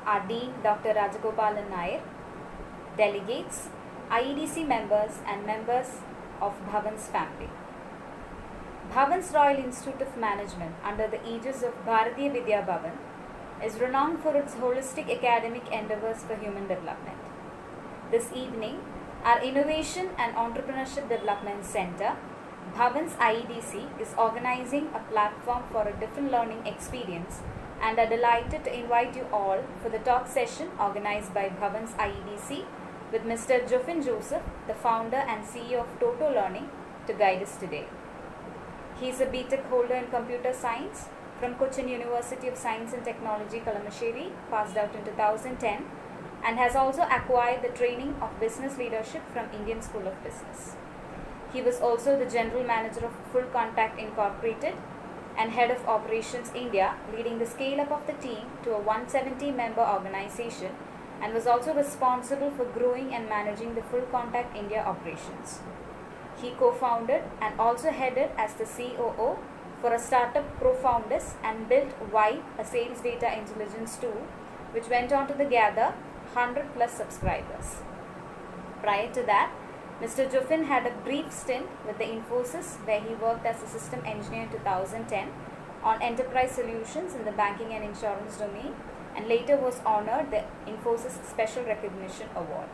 our Dean Dr. Rajagopalan Nair, delegates, IEDC members and members of Bhavans family. Bhavans Royal Institute of Management under the aegis of Bharatiya Vidya Bhavan is renowned for its holistic academic endeavors for human development. This evening, our Innovation and Entrepreneurship Development Center, Bhavans IEDC, is organizing a platform for a different learning experience and are delighted to invite you all for the talk session organized by Bhavans IEDC with Mr. Jofin, the founder and CEO of Totto Learning, to guide us today. He is a BTech holder in Computer Science from Cochin University of Science and Technology, Kalamassery, passed out in 2010, and has also acquired the training of business leadership from Indian School of Business. He was also the General Manager of Full Contact Incorporated and Head of Operations India, leading the scale-up of the team to a 170-member organization, and was also responsible for growing and managing the Full Contact India operations. He co-founded and also headed as the COO for a startup Profoundis and built Vibe, a sales data intelligence tool, which went on to gather 100 plus subscribers. Prior to that, Mr. Jofin had a brief stint with the Infosys, where he worked as a system engineer in 2010 on enterprise solutions in the banking and insurance domain, and later was honored the Infosys Special Recognition Award.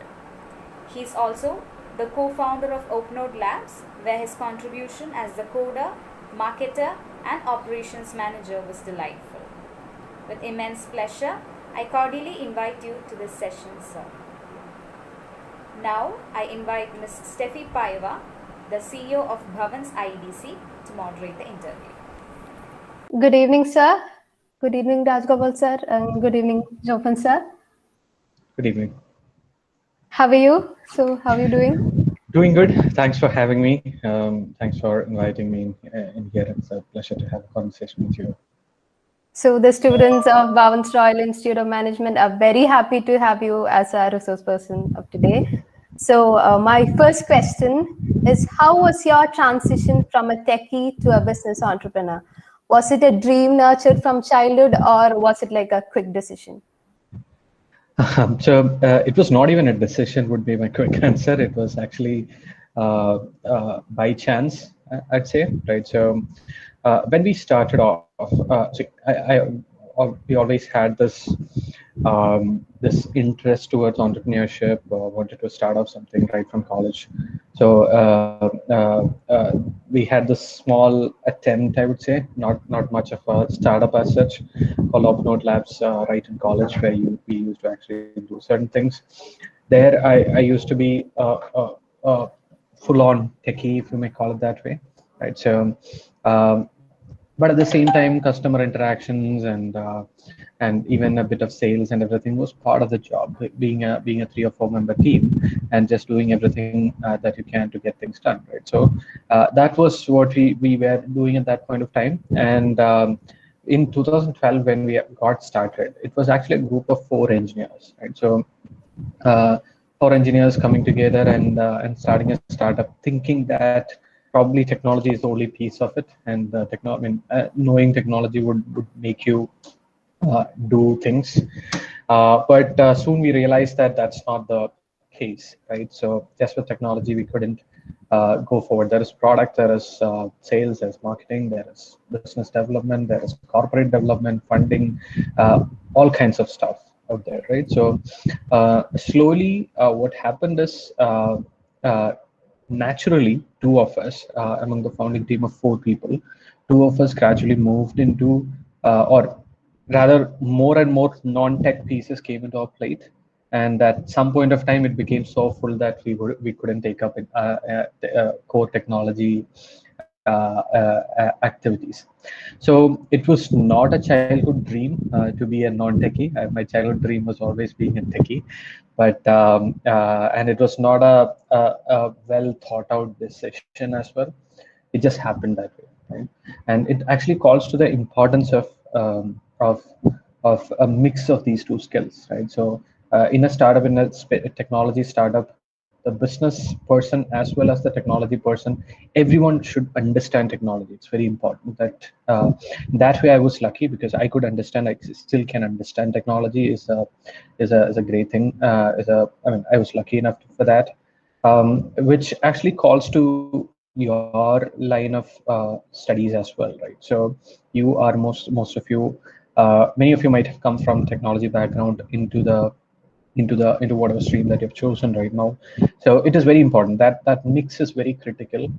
He is also the co-founder of OpenNode Labs, where his contribution as the coder, marketer, and operations manager was delightful. With immense pleasure, I cordially invite you to this session, sir. Now, I invite Ms. Steffi Paiva, the CEO of Bhavans IEDC, to moderate the interview. Good evening, sir. Good evening, Rajgopal sir, and good evening, Jofin sir. Good evening. How are you? So, how are you doing? Doing good. Thanks for having me. Thanks for inviting me in here. It's a pleasure to have a conversation with you. So, the students of Bhavans Royal Institute of Management are very happy to have you as a resource person of today. So, my first question is, how was your transition from a techie to a business entrepreneur? Was it a dream nurtured from childhood, or was it like a quick decision? So it was not even a decision would be my quick answer. It was actually by chance, I'd say, right? So when we started off, we always had this this interest towards entrepreneurship, wanted to start off something right from college. So we had this small attempt, I would say, not much of a startup as such, called OpenNode Labs right in college, where we used to actually do certain things. There, I used to be full-on techie, if you may call it that way, right? So, but at the same time, customer interactions and even a bit of sales and everything was part of the job. Being a 3 or 4 member team and just doing everything that you can to get things done, right? So that was what we were doing at that point of time. And in 2012, when we got started, it was actually a group of 4 engineers, right? So 4 engineers coming together and starting a startup, thinking that probably technology is the only piece of it, and knowing technology would make you do things. But soon we realized that that's not the case, right? So just with technology, we couldn't go forward. There is product, there is sales, there's marketing, there is business development, there is corporate development, funding, all kinds of stuff out there, right? So slowly, what happened is naturally, 2 of us, among the founding team of 4 people, 2 of us gradually moved into, or rather more and more non-tech pieces came into our plate. And at some point of time, it became so full that we couldn't take up core technology activities. So it was not a childhood dream to be a non-techie. My childhood dream was always being a techie, but and it was not a well thought out decision as well. It just happened that way, right? And it actually calls to the importance of a mix of these 2 skills, right? So in a startup, in a technology startup, the business person as well as the technology person, everyone should understand technology. It's very important that that way I was lucky because I could understand, I still can understand technology is a great thing. I mean, I was lucky enough for that, which actually calls to your line of studies as well, right? So you are most of you, many of you might have come from technology background into whatever stream that you've chosen right now. So it is very important that that mix is very critical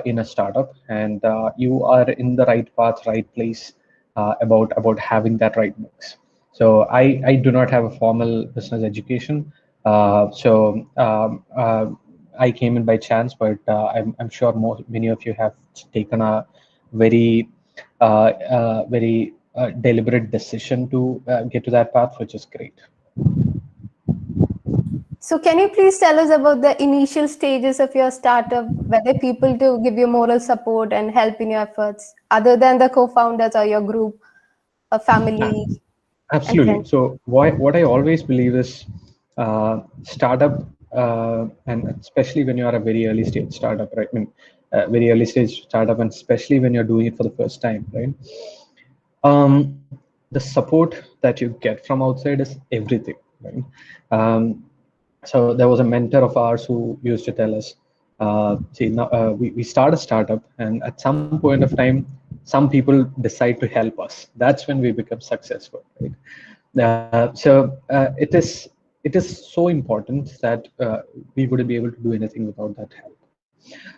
in a startup, and you are in the right path, right place about having that right mix. So I do not have a formal business education, I came in by chance, but I'm sure many of you have taken a very deliberate decision to get to that path, which is great. So can you please tell us about the initial stages of your startup? Were there people to give you moral support and help in your efforts, other than the co-founders or your group, or family and Absolutely. friends? So what I always believe is startup, and especially when you are a very early stage startup, right? I mean, very early stage startup, and especially when you're doing it for the first time, right? The support that you get from outside is everything, right? So there was a mentor of ours who used to tell us, see, now, we start a startup, and at some point of time, some people decide to help us. That's when we become successful, right? It is so important that we wouldn't be able to do anything without that help.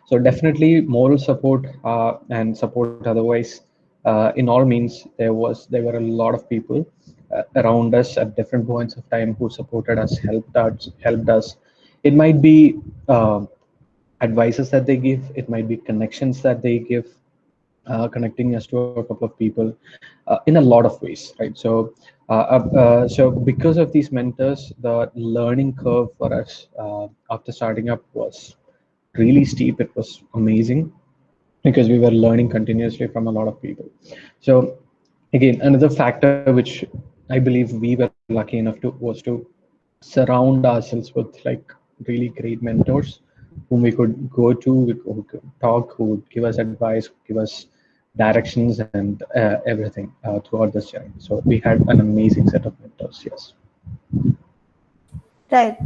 So definitely moral support and support otherwise, in all means, there were a lot of people around us at different points of time who supported us, helped us. It might be advices that they give, it might be connections that they give, connecting us to a couple of people in a lot of ways, right? So because of these mentors, the learning curve for us after starting up was really steep. It was amazing because we were learning continuously from a lot of people. So again, another factor which I believe we were lucky enough to was to surround ourselves with like really great mentors whom we could go to, who could talk, who would give us advice, give us directions and everything throughout this journey. So we had an amazing set of mentors. Yes. Right.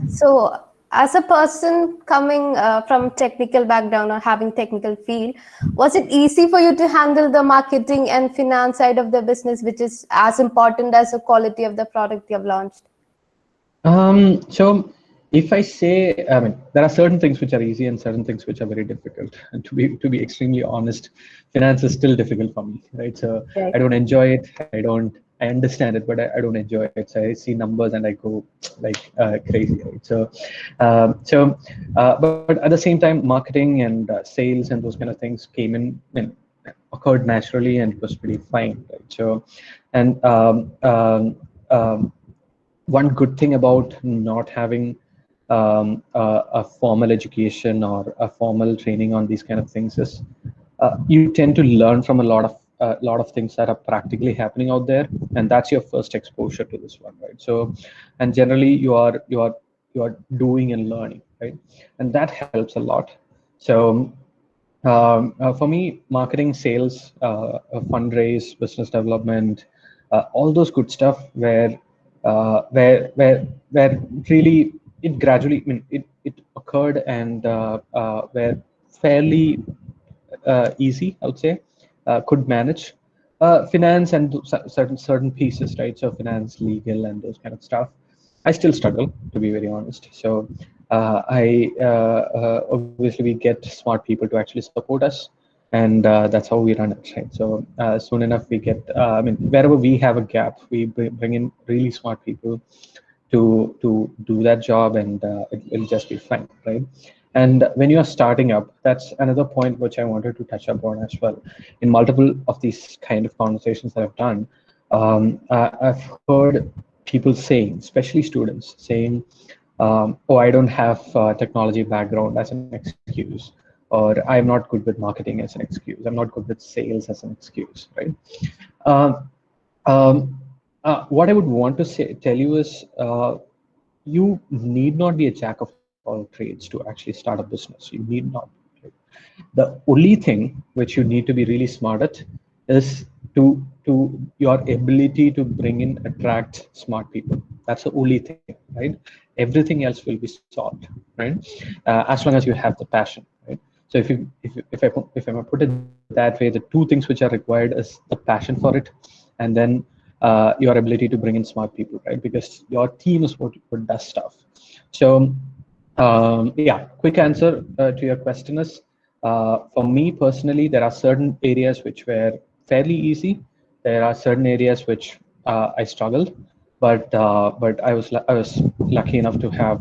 So, as a person coming from technical background or having technical field, was it easy for you to handle the marketing and finance side of the business, which is as important as the quality of the product you have launched? So if I say, I mean, there are certain things which are easy and certain things which are very difficult. And to be extremely honest, finance is still difficult for me, right? So Right. I don't enjoy it. I understand it, but I don't enjoy it. So I see numbers and I go like crazy, right? But at the same time, marketing and sales and those kind of things came in and occurred naturally, and it was pretty fine, right? So, and one good thing about not having a formal education or a formal training on these kind of things is you tend to learn from a lot of things that are practically happening out there, and that's your first exposure to this one, right? So, and generally you are doing and learning, right? And that helps a lot. So for me, marketing, sales, fundraise, business development, all those good stuff, where really it gradually, I mean, it occurred and were fairly easy, I would say, could manage. Finance and certain pieces, right? So finance, legal, and those kind of stuff. I still struggle, to be very honest. So I obviously we get smart people to actually support us, and that's how we run it, right? So soon enough we get, I mean, wherever we have a gap, we bring in really smart people to do that job, and it'll just be fine, right? And when you are starting up, that's another point which I wanted to touch upon as well. In multiple of these kind of conversations that I've done, I've heard people saying, especially students, saying, "Oh, I don't have technology background," as an excuse, or "I'm not good with marketing," as an excuse. "I'm not good with sales," as an excuse, right? Um, what I would want to tell you is, you need not be a jack of all trades. all trades to actually start a business. You need not. Right? The only thing which you need to be really smart at is to your ability to bring in, attract smart people. That's the only thing, right? Everything else will be solved, right? As long as you have the passion, right? So if I put it that way, the two things which are required is the passion for it, and then your ability to bring in smart people, right? Because your team is what does stuff. So yeah, quick answer to your question is, for me personally, there are certain areas which were fairly easy. There are certain areas which I struggled, but I was lucky enough to have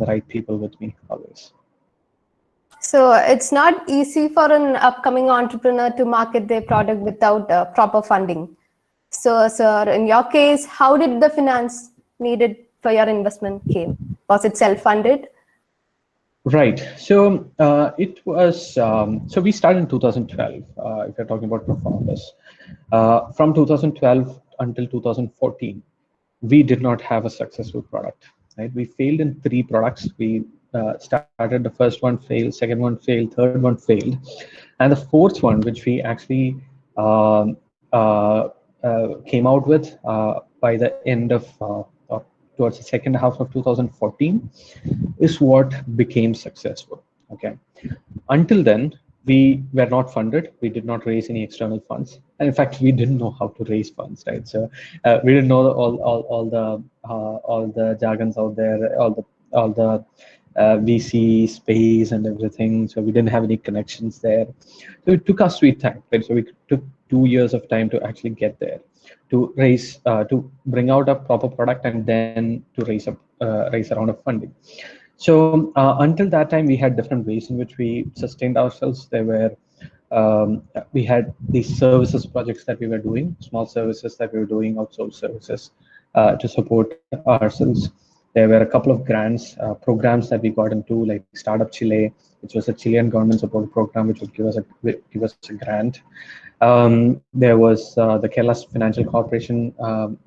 the right people with me always. So it's not easy for an upcoming entrepreneur to market their product without proper funding. So, sir, in your case, how did the finance needed for your investment came? Was it self-funded? Right. So it was. So we started in 2012. If you're talking about Profoundis, from 2012 until 2014, we did not have a successful product. Right. We failed in 3 products. We started, the first one failed, second one failed, third one failed, and the fourth one, which we actually came out with by the end of towards the second half of 2014, is what became successful. Okay. Until then, we were not funded. We did not raise any external funds, and in fact, we didn't know how to raise funds. Right. So we didn't know all the jargons out there, all the VC space and everything. So we didn't have any connections there. So it took us sweet time. Right? So we took 2 years of time to actually get there, to raise, to bring out a proper product, and then to raise a round of funding. So until that time, we had different ways in which we sustained ourselves. There were we had these services projects that we were doing, small services that we were doing, outsourced services to support ourselves. There were a couple of grants, programs that we got into, like Startup Chile, which was a Chilean government support program, which would give us a grant. There was the Keralas Financial Corporation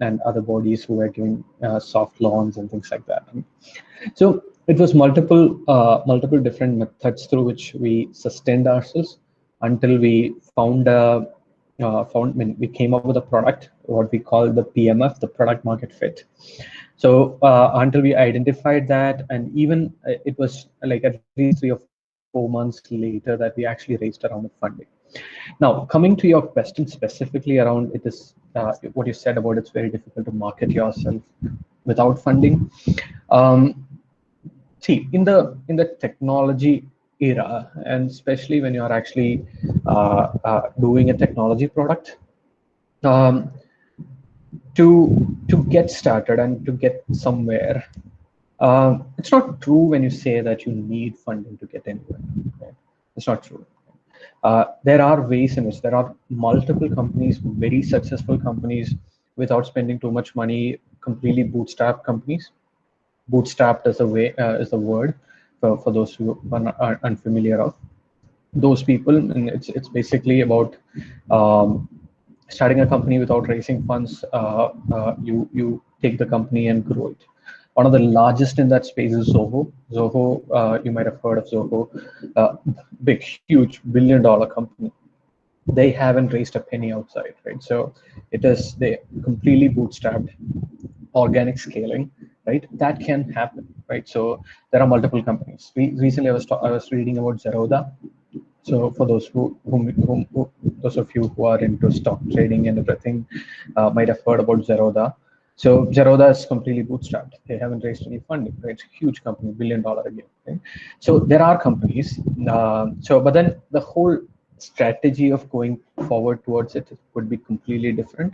and other bodies who were giving soft loans and things like that. So it was multiple different methods through which we sustained ourselves until we we came up with a product, what we call the PMF, the product market fit. So until we identified that, and even it was like at least 3 or 4 months later that we actually raised a round of funding. Now, coming to your question specifically around it is what you said about it's very difficult to market yourself without funding. See, in the technology era, and especially when you're actually doing a technology product, to get started and to get somewhere, it's not true when you say that you need funding to get anywhere. Right? It's not true. There are ways in which there are multiple companies, very successful companies, without spending too much money, completely bootstrap companies. Bootstrapped is the word for those who are unfamiliar of those people, and it's basically about starting a company without raising funds. You take the company and grow it. One of the largest in that space is Zoho. Zoho, you might have heard of Zoho, big, huge billion-dollar company. They haven't raised a penny outside, right? So they completely bootstrapped, organic scaling, right? That can happen, right? So there are multiple companies. Recently, I was reading about Zerodha. So for those those of you who are into stock trading and everything, might have heard about Zerodha. So Zerodha is completely bootstrapped. They haven't raised any funding, right? It's a huge company, $1 billion again. Right? So there are companies. But then the whole strategy of going forward towards it would be completely different.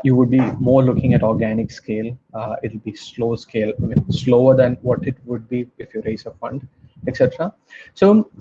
You would be more looking at organic scale. It'll be slow scale, slower than what it would be if you raise a fund, etc. So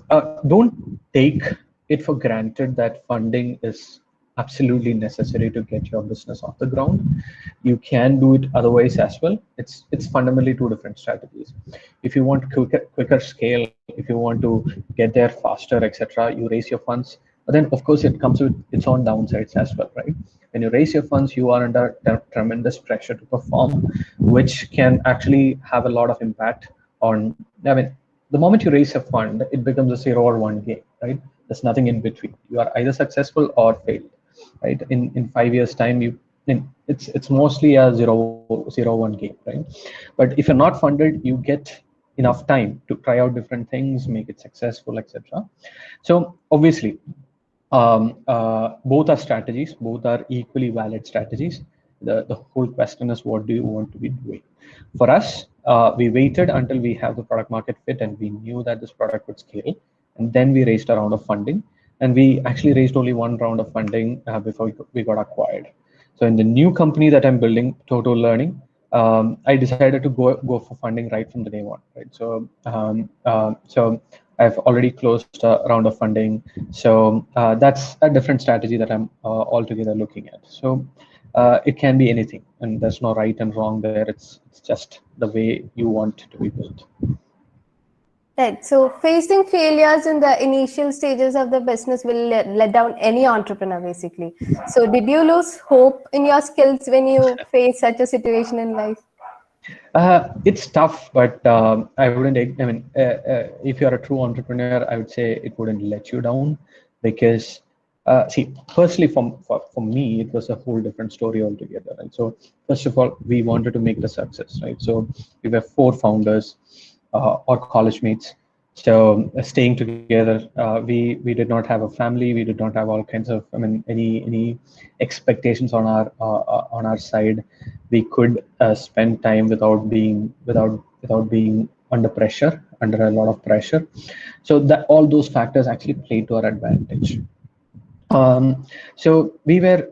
don't take it for granted that funding is absolutely necessary to get your business off the ground. You can do it otherwise as well. It's fundamentally 2 different strategies. If you want quicker scale, if you want to get there faster, etc., you raise your funds. But then, of course, it comes with its own downsides as well, right? When you raise your funds, you are under tremendous pressure to perform, which can actually have a lot of impact on, I mean, the moment you raise a fund, it becomes a 0 or 1 game, right? There's nothing in between. You are either successful or failed, right? In 5 years time, it's mostly a 0-1 game, right? But if you're not funded, you get enough time to try out different things, make it successful, etc. So obviously, both are strategies, both are equally valid strategies. The whole question is, what do you want to be doing? For us, we waited until we have the product market fit and we knew that this product would scale, and then we raised a round of funding. And we actually raised only one round of funding before we got acquired. So in the new company that I'm building, Totto Learning, I decided to go for funding right from the day one, right? So I've already closed a round of funding. So that's a different strategy that I'm altogether looking at. So it can be anything, and there's no right and wrong there. It's just the way you want to be built. Right. So facing failures in the initial stages of the business will let down any entrepreneur, basically. So did you lose hope in your skills when you face such a situation in life? It's tough, but I wouldn't. I mean, if you're a true entrepreneur, I would say it wouldn't let you down, because see, firstly, for me, it was a whole different story altogether. Right. So first of all, we wanted to make the success, right? So we were 4 founders, or college mates. So staying together, we did not have a family. We did not have all kinds of, I mean, any expectations on our side. We could spend time without being under pressure, under a lot of pressure. So that all those factors actually played to our advantage. So we were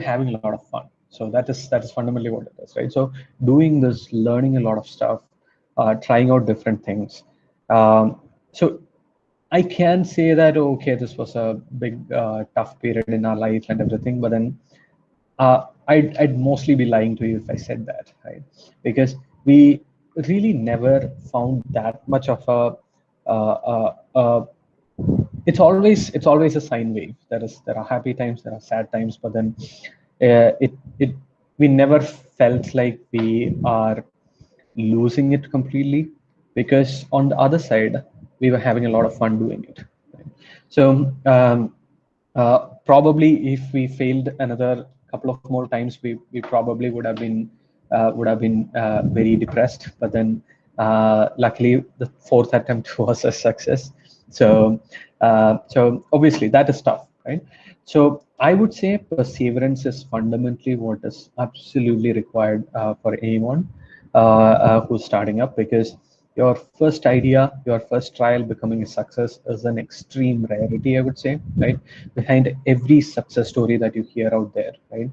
having a lot of fun. So that is fundamentally what it is, right? So doing this, learning a lot of stuff, trying out different things. So I can say that, okay, this was a big tough period in our life and everything, but then I'd mostly be lying to you if I said that, right? Because we really never found that much of a it's always a sine wave. There are happy times, there are sad times, but then we never felt like we are losing it completely, because on the other side we were having a lot of fun doing it. Right? So probably if we failed another couple of more times, we probably would have been very depressed. But then luckily the 4th attempt was a success. So so obviously that is tough, right? So I would say perseverance is fundamentally what is absolutely required for anyone who's starting up, because your first idea, your first trial becoming a success is an extreme rarity, I would say, right? Behind every success story that you hear out there, right?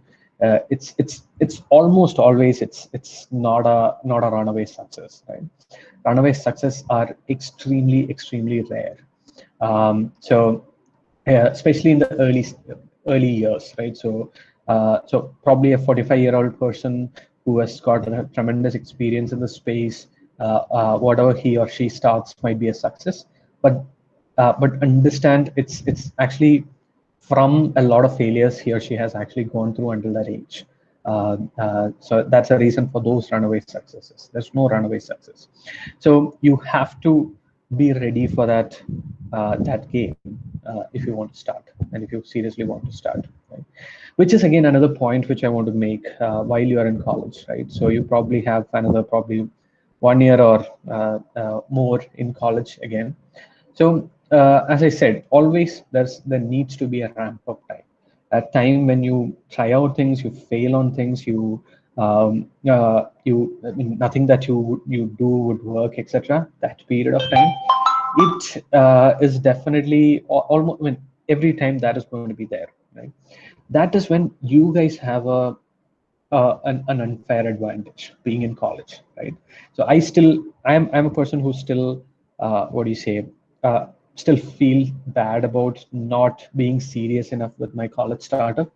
It's almost always it's not a runaway success, right? Runaway success are extremely rare. So especially in the early years, right? So so probably a 45-year-old person who has got a tremendous experience in the space, whatever he or she starts might be a success, but understand it's actually from a lot of failures he or she has actually gone through until that age. So that's a reason for those runaway successes. There's no runaway success. So you have to be ready for that game if you want to start, and if you seriously want to start, right? Which is again another point which I want to make while you are in college, right? So you probably have another probably 1 year or more in college again. So as I said, always there needs to be a ramp up time. A time when you try out things, you fail on things, I mean, nothing that you do would work, etc. That period of time, it is definitely almost, I mean, every time that is going to be there, right? That is when you guys have an unfair advantage being in college, right? So I'm a person who still what do you say, still feel bad about not being serious enough with my college startup,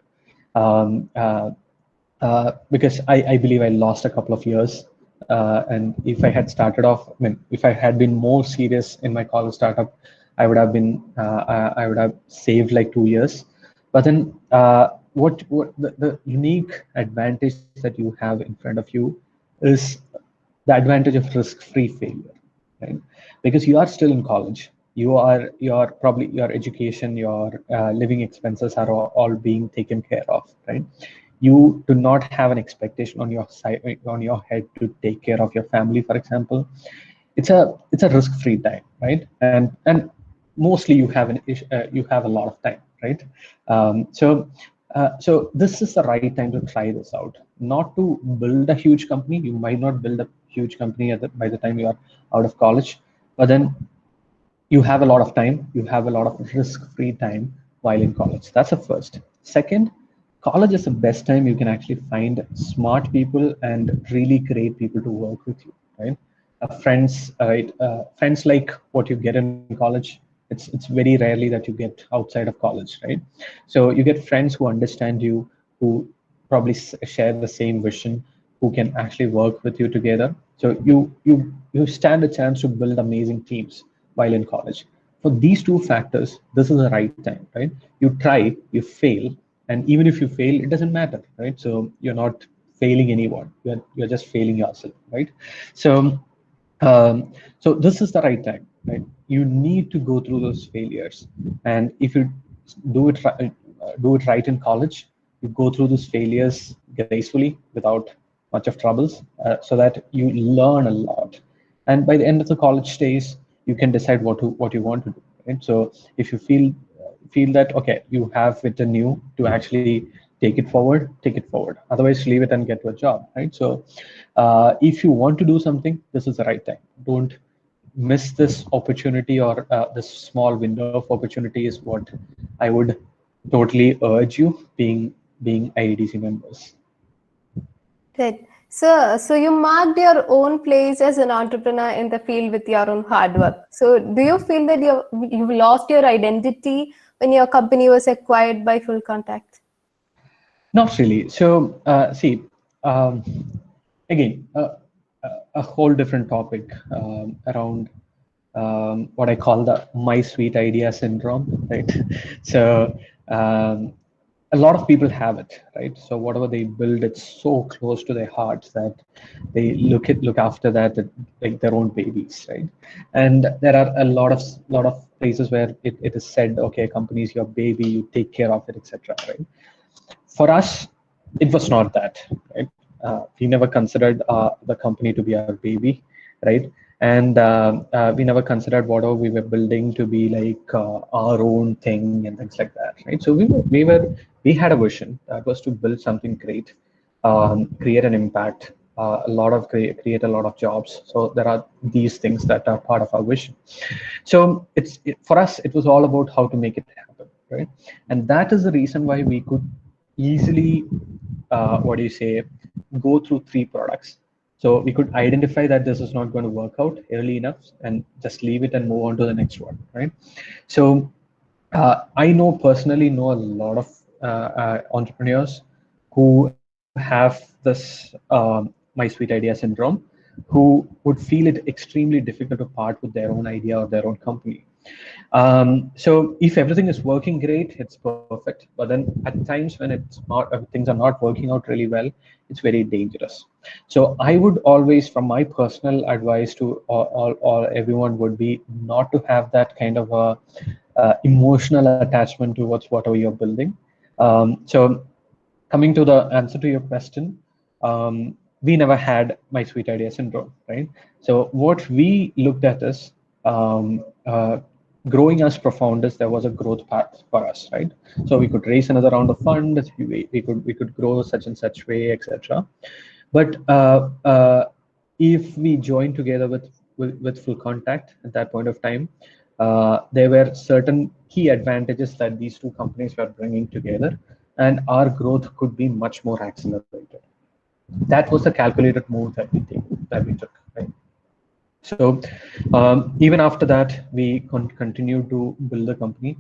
because I believe I lost a couple of years, and if I had started off, I mean, if I had been more serious in my college startup, I would have saved like 2 years. But then what the unique advantage that you have in front of you is the advantage of risk-free failure, right? Because you are still in college, your probably your education, your living expenses are all being taken care of, right? You do not have an expectation on your side, on your head, to take care of your family, for example. It's a risk-free time, right? And mostly you have a lot of time, right? So this is the right time to try this out, not to build a huge company. You might not build a huge company by the time you are out of college, but then you have a lot of time, you have a lot of risk-free time while in college. That's the first. Second, college is the best time you can actually find smart people and really great people to work with you, right? Friends like what you get in college, it's very rarely that you get outside of college, right? So you get friends who understand you, who probably share the same vision, who can actually work with you together. So you stand a chance to build amazing teams while in college. For these two factors, this is the right time, right? You try, you fail, and even if you fail, it doesn't matter, right? So you're not failing anyone. You're just failing yourself, right? So so this is the right time, right? You need to go through those failures, and if you do it right in college, you go through those failures gracefully without much of troubles, so that you learn a lot. And by the end of the college days, you can decide what you want to do, right? So if you feel that okay, you have it in you to actually take it forward. Otherwise, leave it and get to a job, right? So if you want to do something, this is the right time. Don't miss this opportunity, or this small window of opportunity is what I would totally urge you, being IEDC members. Right. So you marked your own place as an entrepreneur in the field with your own hard work. So do you feel that you've lost your identity when your company was acquired by Full Contact? Not really. So see, um, again, a whole different topic around what I call the "my sweet idea" syndrome, right? So a lot of people have it, right? So whatever they build, it's so close to their hearts that they look after that like their own babies, right? And there are a lot of places where it is said, okay, company is your baby, you take care of it, etc., right? For us, it was not that, right? We never considered the company to be our baby, right? And we never considered whatever we were building to be like our own thing and things like that, right? So we had a vision that was to build something great, create an impact, create a lot of jobs. So there are these things that are part of our vision. So for us, it was all about how to make it happen, right? And that is the reason why we could easily, what do you say, go through 3 products. So we could identify that this is not going to work out early enough and just leave it and move on to the next one, right? So I personally know a lot of entrepreneurs who have this my sweet idea syndrome, who would feel it extremely difficult to part with their own idea or their own company. So if everything is working great, it's perfect. But then at times when things are not working out really well, it's very dangerous. So I would always, from my personal advice to all everyone, would be not to have that kind of a emotional attachment towards whatever you're building. So coming to the answer to your question, we never had my sweet idea syndrome, right? So what we looked at is growing as Profoundis. There was a growth path for us, right? So we could raise another round of funds. We could grow such and such way, etc. But if we joined together with Full Contact at that point of time, there were certain key advantages that these two companies were bringing together, and our growth could be much more accelerated. That was the calculated move that we took, right? So even after that, we continued to build the company.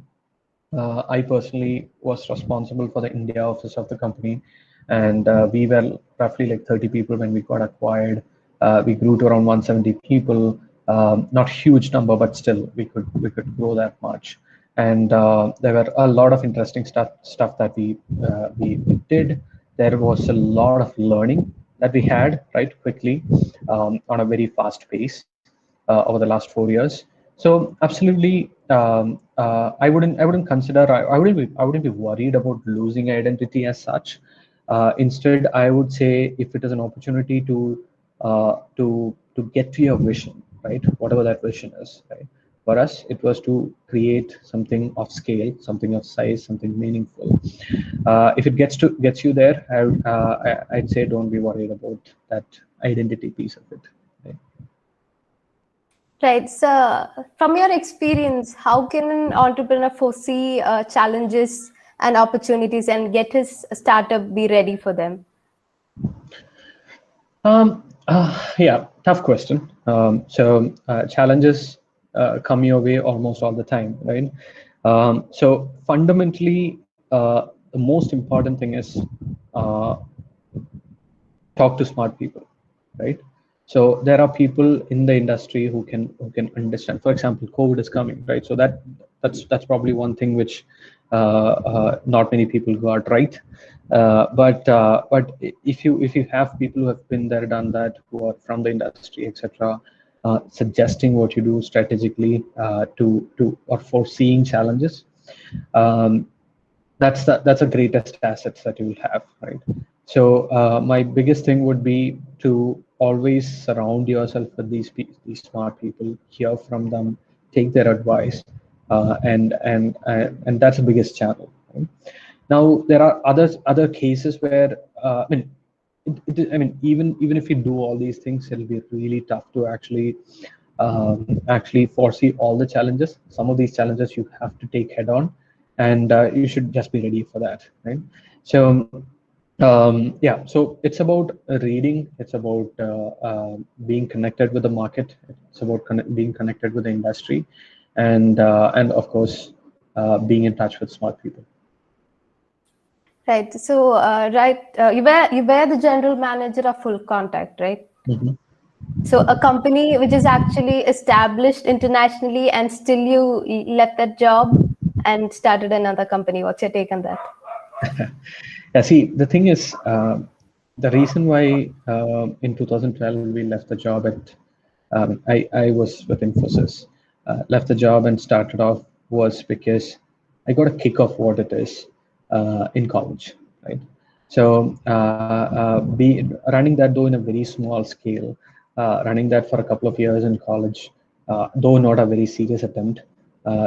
I personally was responsible for the India office of the company, and we were roughly like 30 people when we got acquired. We grew to around 170 people. Not huge number, but still we could grow that much. And there were a lot of interesting stuff that we did. There was a lot of learning that we had, right, quickly, on a very fast pace over the last 4 years. So absolutely, I wouldn't consider, I wouldn't be worried about losing identity as such. Instead, I would say if it is an opportunity to get to your vision, right, whatever that vision is, right. For us, it was to create something of scale, something of size, something meaningful. If it gets you there, I'd say don't be worried about that identity piece of it. Right? Right. So, from your experience, how can an entrepreneur foresee challenges and opportunities and get his startup be ready for them? Yeah, tough question. Challenges come your way almost all the time, right? So fundamentally, the most important thing is uh, talk to smart people, right? So there are people in the industry who can understand. For example, COVID is coming, right? So that's probably one thing which not many people got right. But if you have people who have been there, done that, who are from the industry, etc., suggesting what you do strategically to or foreseeing challenges, um, that's the greatest assets that you will have, right? So my biggest thing would be to always surround yourself with these smart people, hear from them, take their advice, and that's the biggest channel, right? Now there are other cases where I mean, even if you do all these things, it'll be really tough to actually foresee all the challenges. Some of these challenges you have to take head on, and you should just be ready for that, right? So yeah, so it's about reading. It's about being connected with the market. It's about being connected with the industry, and of course, being in touch with smart people. Right. So, you were the general manager of Full Contact, right? Mm-hmm. So, a company which is actually established internationally, and still you left that job and started another company. What's your take on that? Yeah, see, the thing is, the reason why in 2012 we left the job I was with Infosys, left the job and started off was because I got a kick of what it is in college, right? So running that though in a very small scale, running that for a couple of years in college, though not a very serious attempt,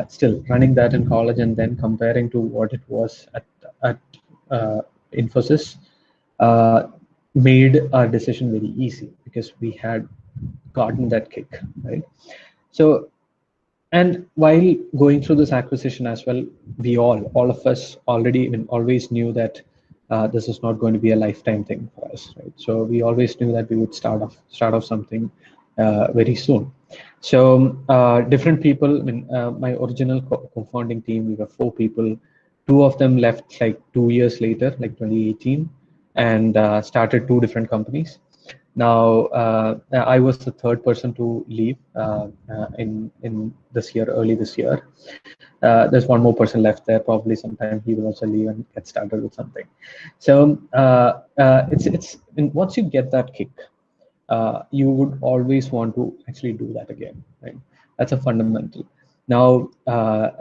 still running that in college and then comparing to what it was at uh, Infosys uh, made our decision very easy because we had gotten that kick, right? So, and while going through this acquisition as well, we all of us already always knew that this is not going to be a lifetime thing for us, right? So we always knew that we would start off something very soon. So different people. My original co-founding team, we were 4 people. 2 of them left like 2 years later, like 2018, and started 2 different companies. Now, I was the third person to leave in this year, early this year. There's one more person left there. Probably sometime he will also leave and get started with something. So once you get that kick, you would always want to actually do that again, right? That's a fundamental. Now,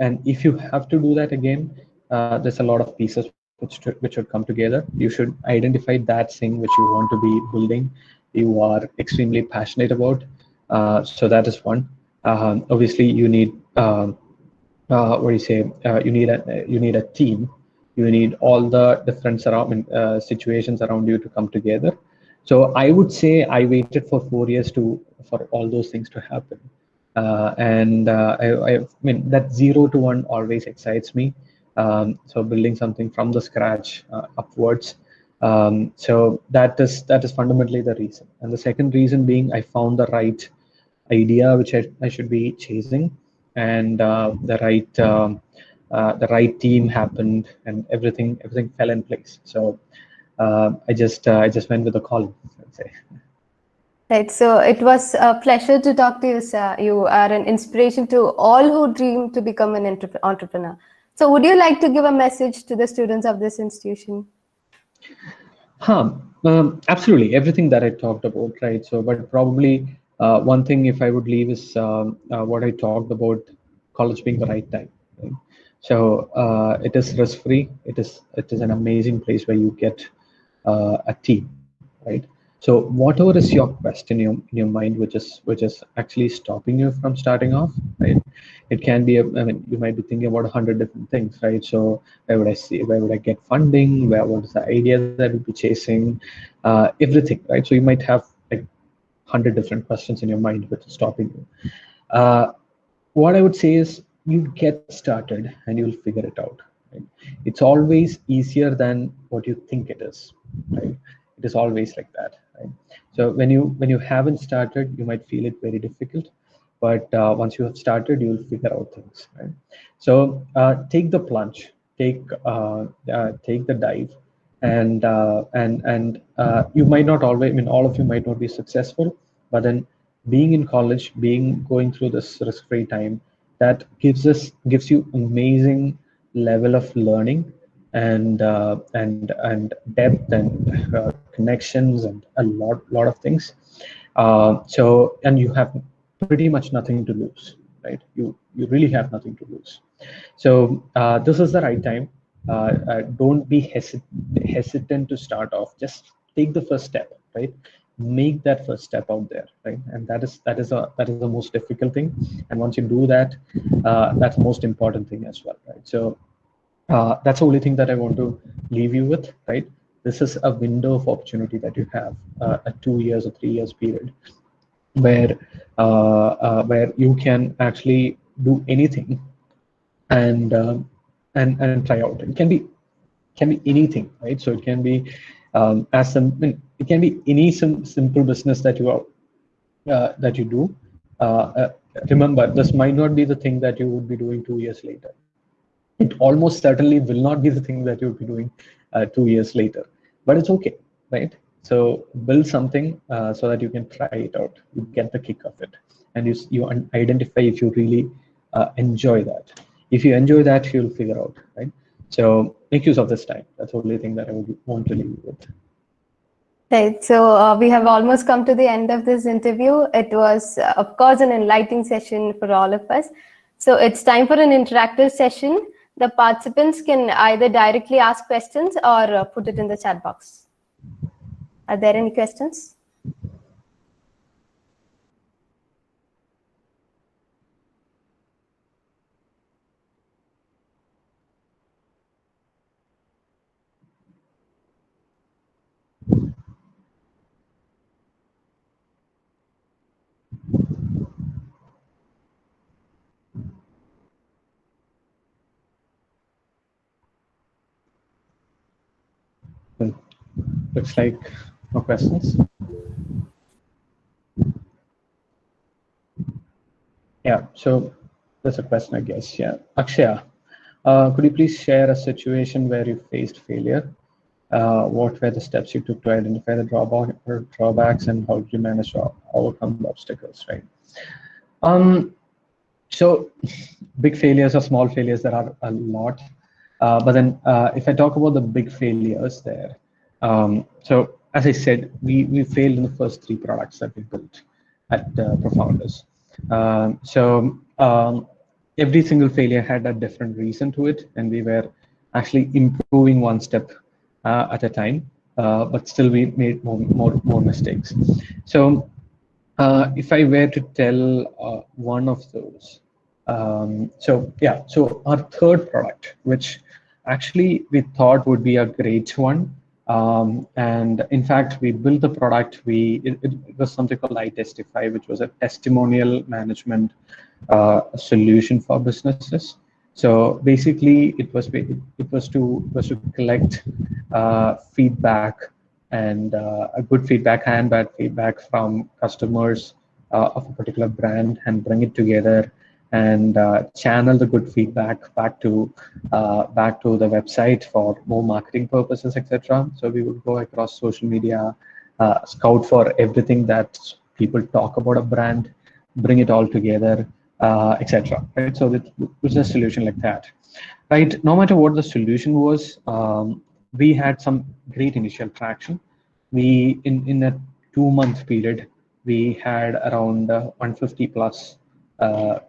and if you have to do that again, there's a lot of pieces which should come together. You should identify that thing which you want to be building, you are extremely passionate about. So that is one. Obviously, you need what do you say? You need a team. You need all the different situations around you to come together. So I would say I waited for 4 years for all those things to happen. I mean that 0 to 1 always excites me. So building something from the scratch upwards. So that is fundamentally the reason. And the second reason being I found the right idea which I should be chasing, and the right team happened, and everything fell in place. So I just went with the call, let's say. Right. So it was a pleasure to talk to you, sir. You are an inspiration to all who dream to become an entrepreneur. So would you like to give a message to the students of this institution? Absolutely, everything that I talked about, right? So, but probably one thing if I would leave is what I talked about, college being the right time. Right? So it is risk-free. It is an amazing place where you get a team, right? So whatever is your question in your mind, which is actually stopping you from starting off, right? It can be, I mean, you might be thinking about 100 different things, right? So where would I see, where would I get funding? What is the idea that I would be chasing? Everything, right? So you might have like 100 different questions in your mind which is stopping you. What I would say is you get started and you'll figure it out. Right? It's always easier than what you think it is. Right? It is always like that. Right? So when you haven't started, you might feel it very difficult, but once you have started, you will figure out things. Right? So take the plunge, take the dive, and you might not always. I mean, all of you might not be successful, but then being in college, going through this risk-free time, that gives you amazing level of learning and depth and connections and a lot of things. So and you have pretty much nothing to lose, right? You really have nothing to lose. So this is the right time. Don't be hesitant to start off. Just take the first step, right? Make that first step out there, right? And that is the most difficult thing. And once you do that, that's the most important thing as well, right? So that's the only thing that I want to leave you with, right? This is a window of opportunity that you have, a 2 years or 3 years period, where you can actually do anything and try out. It can be anything, right? So it can be it can be any simple business that you do. Remember, this might not be the thing that you would be doing 2 years later. It almost certainly will not be the thing that you'll be doing 2 years later, but it's okay, right? So build something so that you can try it out, you get the kick of it, and you identify if you really enjoy that. If you enjoy that, you'll figure out, right? So make use of this time. That's the only thing that I would want to leave you with. Right. So we have almost come to the end of this interview. It was, of course, an enlightening session for all of us. So it's time for an interactive session. The participants can either directly ask questions or put it in the chat box. Are there any questions? Looks like no questions. Yeah, so that's a question, I guess. Yeah, Akshaya, could you please share a situation where you faced failure? What were the steps you took to identify the drawbacks, and how did you manage to overcome the obstacles, right? So big failures or small failures, there are a lot. But then if I talk about the big failures there, so as I said, we failed in the first 3 products that we built at Profoundis. Every single failure had a different reason to it, and we were actually improving one step at a time, but still we made more mistakes. So if I were to tell one of those, so our third product, which actually we thought would be a great one, and in fact we built the product. It was something called IEDC, which was a testimonial management solution for businesses. So basically, it was to collect feedback and a good feedback and bad feedback from customers of a particular brand, and bring it together and channel the good feedback back to the website for more marketing purposes, etc. So we would go across social media, scout for everything that people talk about a brand, bring it all together, etc. Right? So it was a solution like that. Right? No matter what the solution was, we had some great initial traction. We in a 2-month period, we had around 150 plus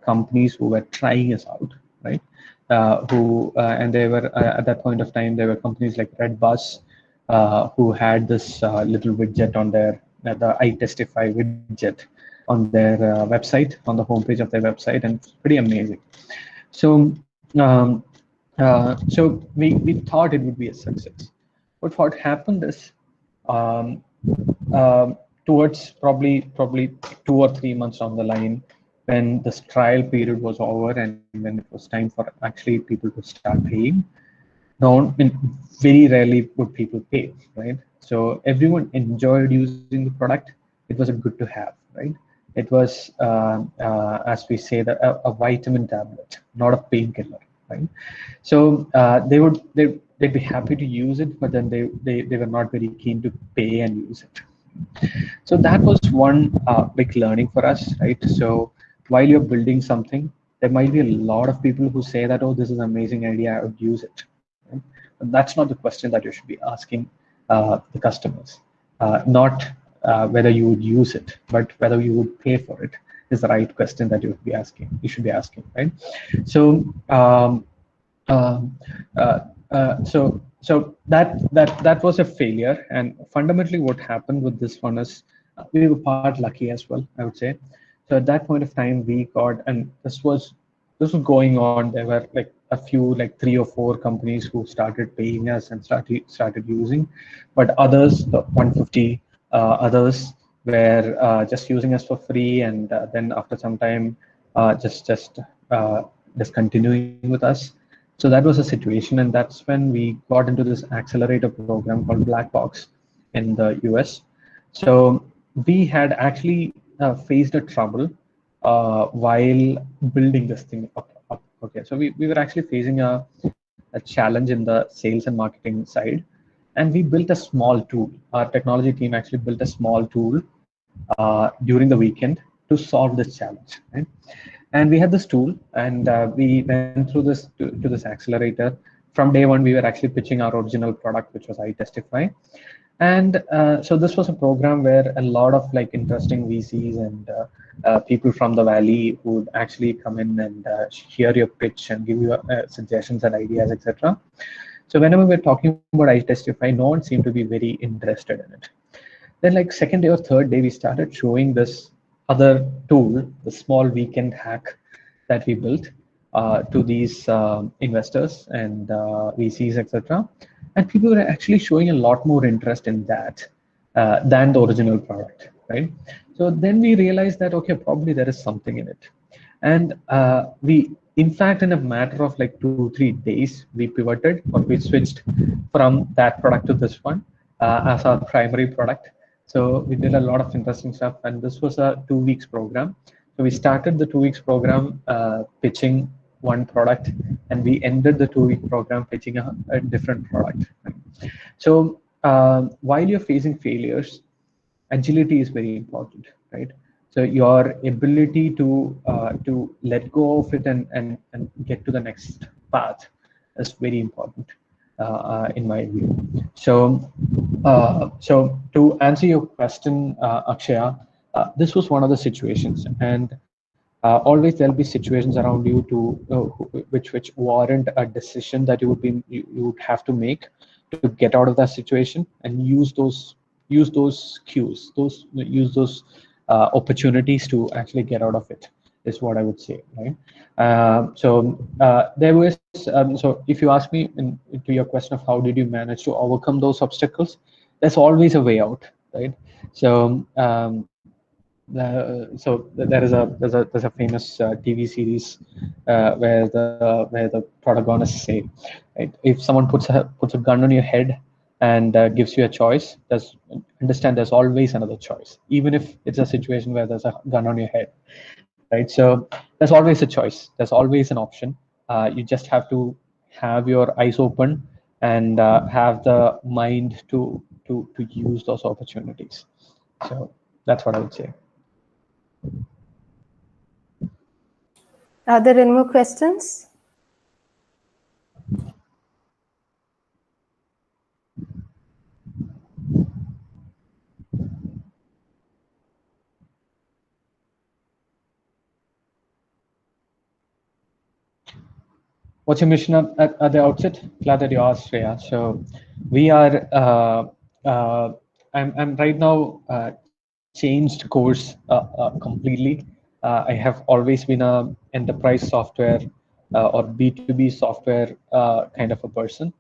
companies who were trying us out, right? And they were at that point of time, there were companies like Redbus who had this little widget on their the I Testify widget on their website, on the homepage of their website, and it's pretty amazing. So we thought it would be a success, but what happened is um, towards probably 2 or 3 months down the line, when this trial period was over and when it was time for actually people to start paying, no, very rarely would people pay, right? So everyone enjoyed using the product. It was a good to have, right? It was, as we say, a vitamin tablet, not a painkiller, right? So they'd be happy to use it, but then they were not very keen to pay and use it. So that was one big learning for us, right? So while you're building something, there might be a lot of people who say that, oh, this is an amazing idea, I would use it. Right? But that's not the question that you should be asking the customers. Not whether you would use it, but whether you would pay for it is the right question that you would be asking. You should be asking, right? So um, uh, so that was a failure, and fundamentally what happened with this one is we were part lucky as well, I would say. So at that point of time we got, and this was going on, there were like a few, like 3 or 4 companies who started paying us and started using, but others, the 150 others were just using us for free, and then after some time just discontinuing with us. So that was a situation, and that's when we got into this accelerator program called Black Box in the US. So we had actually faced a trouble while building this thing up. Okay, so we were actually facing a challenge in the sales and marketing side, and we built a small tool. Our technology team actually built a small tool during the weekend to solve this challenge, right? And we had this tool, and we went through to this accelerator. From day one, we were actually pitching our original product, which was I Testify. And so this was a program where a lot of like interesting VCs and people from the valley would actually come in and hear your pitch and give you suggestions and ideas, etc. So whenever we're talking about I Testify, no one seemed to be very interested in it. Then like second day or third day, we started showing this other tool, the small weekend hack that we built to these investors and VCs, etc. And people were actually showing a lot more interest in that than the original product, right? So then we realized that, okay, probably there is something in it. And in fact, in a matter of like 2-3 days, we pivoted, or we switched from that product to this one as our primary product. So we did a lot of interesting stuff, and this was a 2 weeks program. So we started the 2 weeks program pitching one product, and we ended the 2-week program pitching a different product. So while you're facing failures, agility is very important, right? So your ability to let go of it and get to the next path is very important in my view. So to answer your question, Akshaya, this was one of the situations, and always there'll be situations around you to which warrant a decision that you would have to make to get out of that situation, and use those cues, use those opportunities to actually get out of it, is what I would say, right? There was so if you ask me to your question of how did you manage to overcome those obstacles, there's always a way out, right? So there's a famous TV series where the protagonists say, right, if someone puts a gun on your head and gives you a choice, understand there's always another choice, even if it's a situation where there's a gun on your head, right? So there's always a choice, there's always an option. You just have to have your eyes open and have the mind to use those opportunities. So that's what I would say. Are there any more questions? what's your mission at the outset? Glad that you asked, Shreya. So we are, I'm right now changed course completely. I have always been a enterprise software or B2B software kind of a person.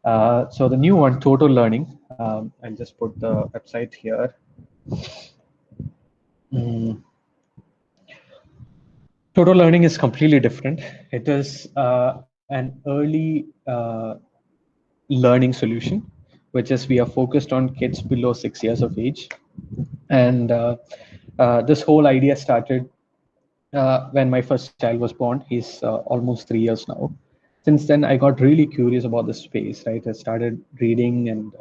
So the new one, Totto Learning, I'll just put the website here. Mm. Totto Learning is completely different. It is an early learning solution, which is we are focused on kids below 6 years of age. And this whole idea started when my first child was born. He's almost 3 years now. Since then, I got really curious about the space, right? I started reading and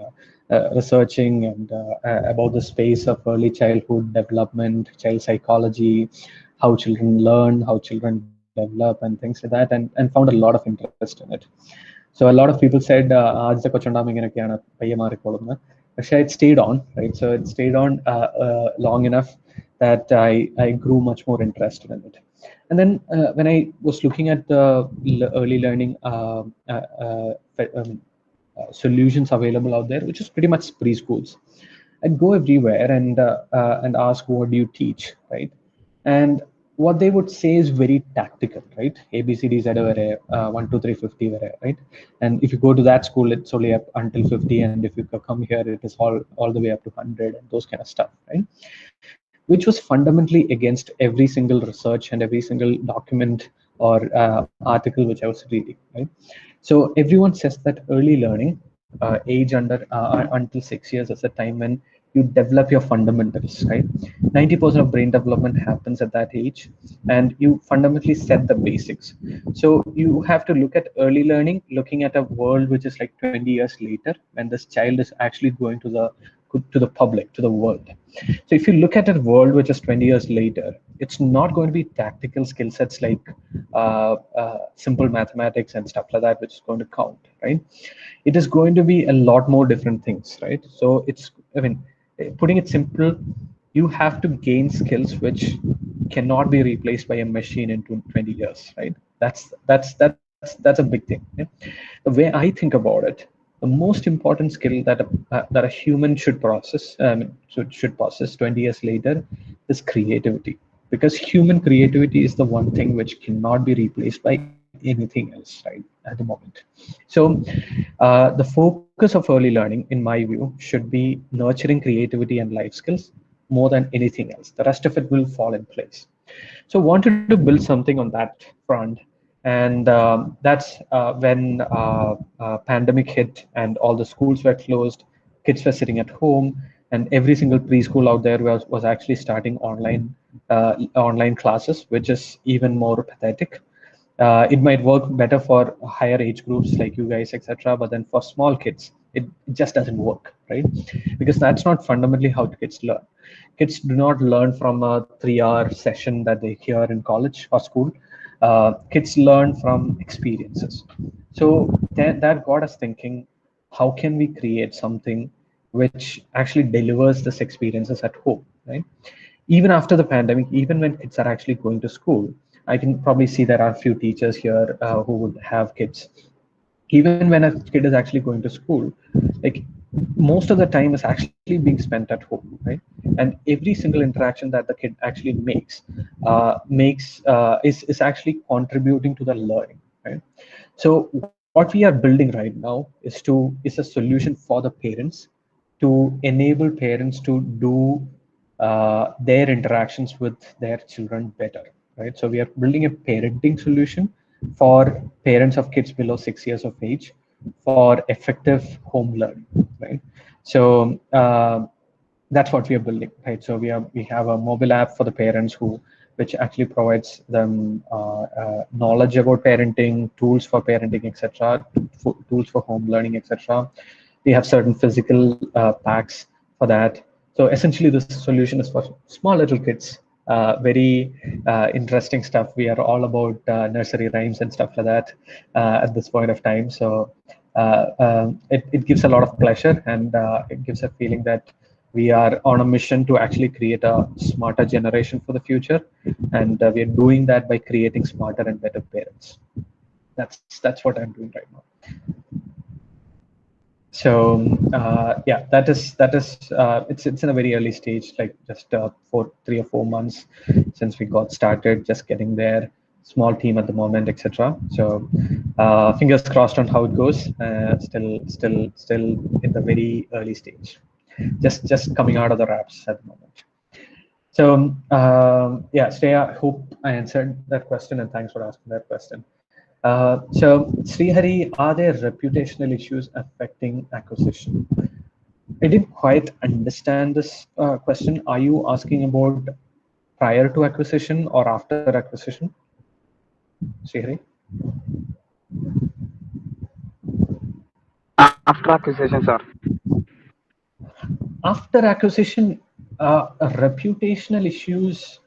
researching and about the space of early childhood development, child psychology, how children learn, how children develop, and things like that, and found a lot of interest in it. So a lot of people said, "Aajte kochundam ingenokkeയാണ് പയ്യെ മാറിക്കോളും." Actually, it stayed on, right? So it stayed on long enough that I grew much more interested in it. And then when I was looking at the early learning solutions available out there, which is pretty much preschools, I'd go everywhere and ask, "What do you teach?" Right? And what they would say is very tactical, right? ABCDs at 1, 2, 3, 50, right? And if you go to that school, it's only up until 50, and if you come here, it is all the way up to 100 and those kind of stuff, right? Which was fundamentally against every single research and every single document or article which I was reading, right? So everyone says that early learning, age under until 6 years, is a time when you develop your fundamentals, right? 90% of brain development happens at that age, and you fundamentally set the basics. So you have to look at early learning, looking at a world which is like 20 years later, when this child is actually going to the public, to the world. So if you look at a world which is 20 years later, it's not going to be tactical skill sets like simple mathematics and stuff like that, which is going to count, right? It is going to be a lot more different things, right? So it's, I mean, putting it simple, you have to gain skills which cannot be replaced by a machine in 20 years, right? That's a big thing. Yeah? The way I think about it, the most important skill that a human should possess 20 years later is creativity, because human creativity is the one thing which cannot be replaced by anything else, right, at the moment. So the focus of early learning, in my view, should be nurturing creativity and life skills more than anything else. The rest of it will fall in place. So wanted to build something on that front. And that's when pandemic hit and all the schools were closed, kids were sitting at home, and every single preschool out there was actually starting online classes, which is even more pathetic. It might work better for higher age groups like you guys, etc. But then for small kids, it just doesn't work, right? Because that's not fundamentally how kids learn. Kids do not learn from a 3-hour session that they hear in college or school. Kids learn from experiences. So that got us thinking, how can we create something which actually delivers this experiences at home, right? Even after the pandemic, even when kids are actually going to school, I can probably see there are a few teachers here who would have kids. Even when a kid is actually going to school, like, most of the time is actually being spent at home, right? And every single interaction that the kid actually is actually contributing to the learning, right? So what we are building right now is a solution for the parents to enable parents to do their interactions with their children better, right? So we are building a parenting solution for parents of kids below 6 years of age for effective home learning, right? So that's what we are building, right? So we have a mobile app for the parents which actually provides them knowledge about parenting, tools for parenting, etc., tools for home learning, etc. We have certain physical packs for that. So essentially, this solution is for small little kids. Very interesting stuff. We are all about nursery rhymes and stuff like that at this point of time. So it gives a lot of pleasure, and it gives a feeling that we are on a mission to actually create a smarter generation for the future. And we are doing that by creating smarter and better parents. That's what I'm doing right now. So yeah, it's in a very early stage, like just 3 or 4 months since we got started, just getting there, small team at the moment, etc. So fingers crossed on how it goes. Still in the very early stage, just coming out of the wraps at the moment. So yeah, Shreya, I hope I answered that question, and thanks for asking that question. So, Srihari, are there reputational issues affecting acquisition? I didn't quite understand this question. Are you asking about prior to acquisition or after acquisition, Srihari? After acquisition, sir. After acquisition, reputational issues,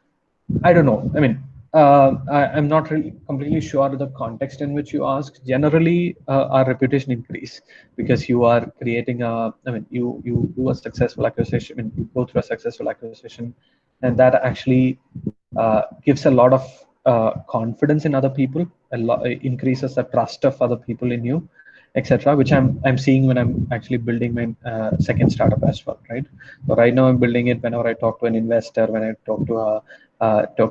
I don't know. I mean, I'm not really completely sure of the context in which you asked. Generally, our reputation increase because you are creating a. I mean, you do a successful acquisition. I mean, you go through a successful acquisition, and that actually gives a lot of confidence in other people. Increases the trust of other people in you, etc., which I'm seeing when I'm actually building my second startup as well, right? So right now I'm building it. Whenever I talk to an investor, when I talk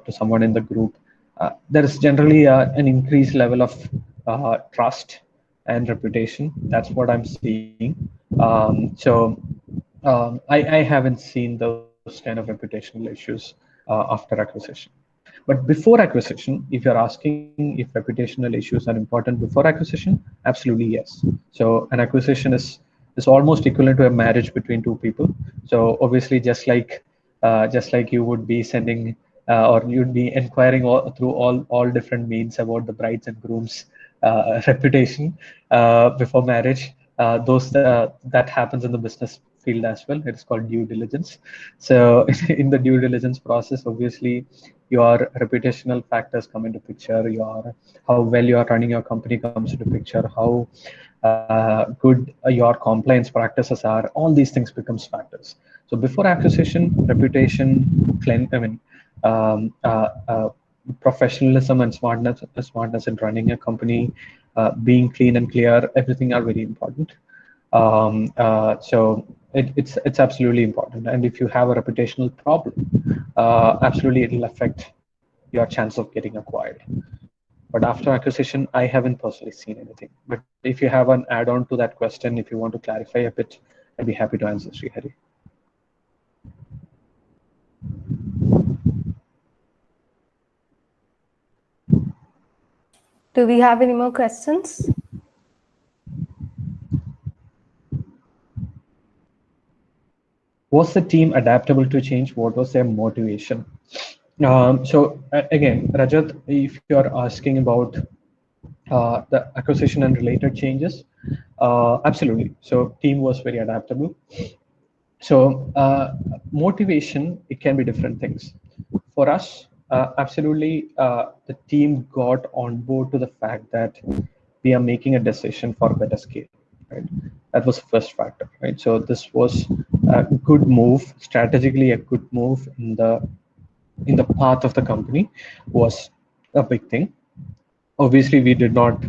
to someone in the group, there is generally an increased level of trust and reputation. That's what I'm seeing. I haven't seen those kind of reputational issues after acquisition. But before acquisition, if you're asking if reputational issues are important before acquisition, absolutely yes. So an acquisition is almost equivalent to a marriage between two people. So obviously, just like you would be sending or you'd be inquiring through all different means about the brides and grooms reputation before marriage. Those that happens in the business field as well. It's called due diligence. So in the due diligence process, obviously, your reputational factors come into picture. How well you are running your company comes into picture. How good your compliance practices are. All these things becomes factors. So before acquisition, reputation, professionalism and smartness in running a company, being clean and clear, everything are very important. So it's absolutely important. And if you have a reputational problem, absolutely it'll affect your chance of getting acquired. But after acquisition, I haven't personally seen anything. But if you have an add-on to that question, if you want to clarify a bit, I'd be happy to answer, Srihari. Do we have any more questions? Was the team adaptable to change? What was their motivation? So again, Rajat, if you're asking about the acquisition and related changes, absolutely. So team was very adaptable. So motivation, it can be different things. For us, absolutely, the team got on board to the fact that we are making a decision for better scale. Right? That was the first factor. Right? So this was a good move, strategically a good move in the path of the company was a big thing. Obviously, we did not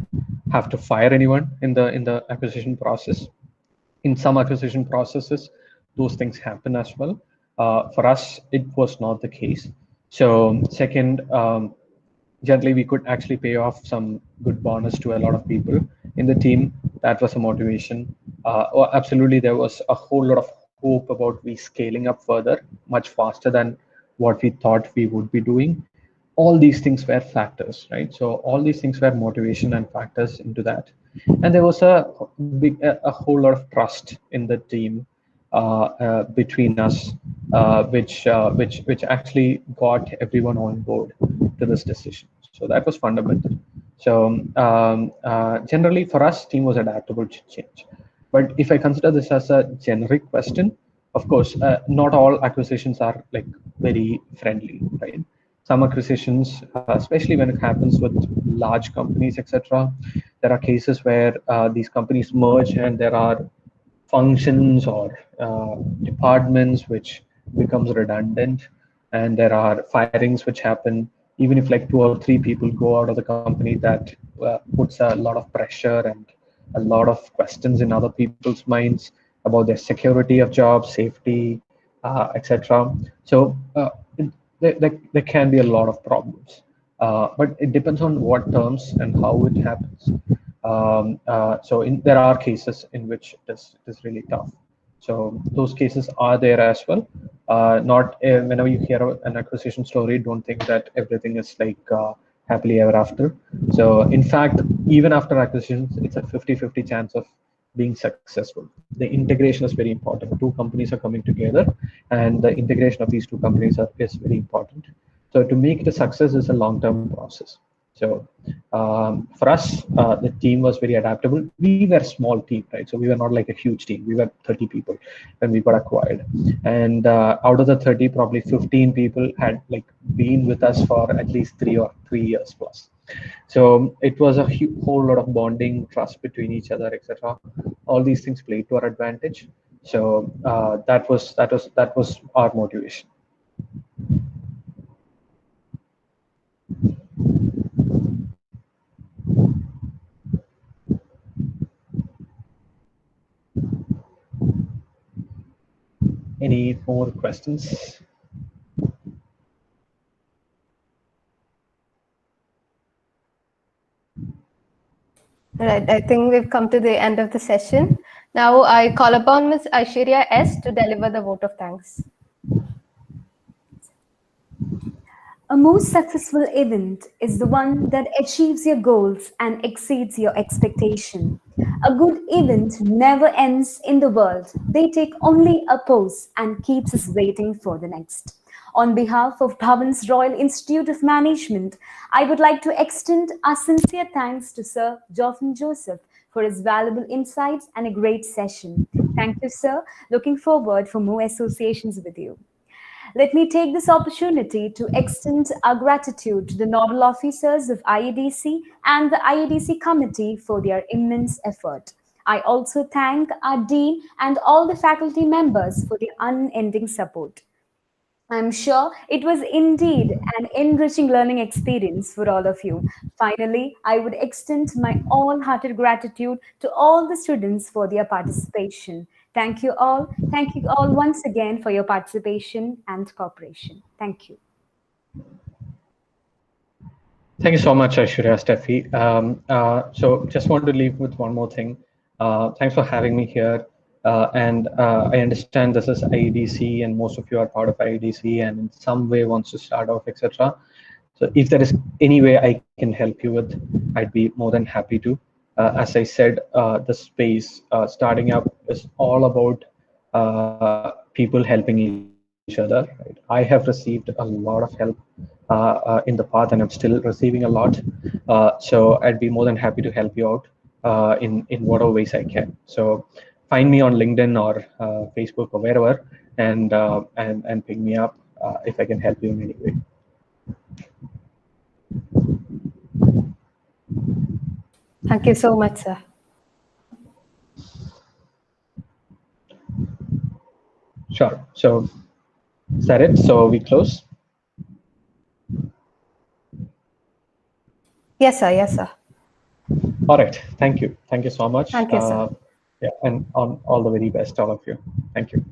have to fire anyone in the acquisition process. In some acquisition processes, those things happen as well. For us, it was not the case. So second, generally we could actually pay off some good bonus to a lot of people in the team. That was a motivation. Absolutely, there was a whole lot of hope about we scaling up further, much faster than what we thought we would be doing. All these things were factors, right? So all these things were motivation and factors into that. And there was a whole lot of trust in the team between us, which actually got everyone on board to this decision. So that was fundamental. So generally for us, team was adaptable to change. But if I consider this as a generic question, of course, not all acquisitions are like very friendly, right? Some acquisitions, especially when it happens with large companies, etc., there are cases where these companies merge and there are functions or departments which becomes redundant, and there are firings which happen. even if like 2 or 3 people go out of the company, that puts a lot of pressure and a lot of questions in other people's minds about their security of job, safety, etc. So there can be a lot of problems, but it depends on what terms and how it happens. So there are cases in which it is really tough. So those cases are there as well. Not whenever you hear an acquisition story, don't think that everything is like happily ever after. So in fact, even after acquisitions, it's a 50-50 chance of being successful. The integration is very important. 2 companies are coming together, and the integration of these 2 companies is very important. So to make it a success is a long-term process. So for us, the team was very adaptable. We were a small team, right? So we were not like a huge team. We were 30 people when we got acquired. And out of the 30, probably 15 people had like been with us for at least 3 years plus. So it was a whole lot of bonding, trust between each other, etc. All these things played to our advantage. So that was our motivation. Any more questions? Right, I think we've come to the end of the session. Now I call upon Ms. Aishwarya S. to deliver the vote of thanks. A most successful event is the one that achieves your goals and exceeds your expectation. A good event never ends in the world. They take only a pause and keeps us waiting for the next. On behalf of Bhavans Royal Institute of Management, I would like to extend our sincere thanks to Sir Jofin Joseph for his valuable insights and a great session. Thank you, sir. Looking forward for more associations with you. Let me take this opportunity to extend our gratitude to the nodal officers of IEDC and the IEDC committee for their immense effort. I also thank our dean and all the faculty members for their unending support. I'm sure it was indeed an enriching learning experience for all of you. Finally, I would extend my all hearted gratitude to all the students for their participation. Thank you all. Thank you all once again for your participation and cooperation. Thank you. Thank you so much, Aishwarya, Steffi. So just want to leave with one more thing. Thanks for having me here. And I understand this is IEDC and most of you are part of IEDC and in some way wants to start off, etc. So if there is any way I can help you with, I'd be more than happy to. As I said, the space starting up is all about people helping each other. Right? I have received a lot of help in the past, and I'm still receiving a lot. So I'd be more than happy to help you out in whatever ways I can. So find me on LinkedIn or Facebook or wherever, and ping me up if I can help you in any way. Thank you so much, sir. Sure. So is that it? So we close? Yes, sir. Yes, sir. All right. Thank you. Thank you so much. Thank you, sir. Yeah, and on all the very best, all of you. Thank you.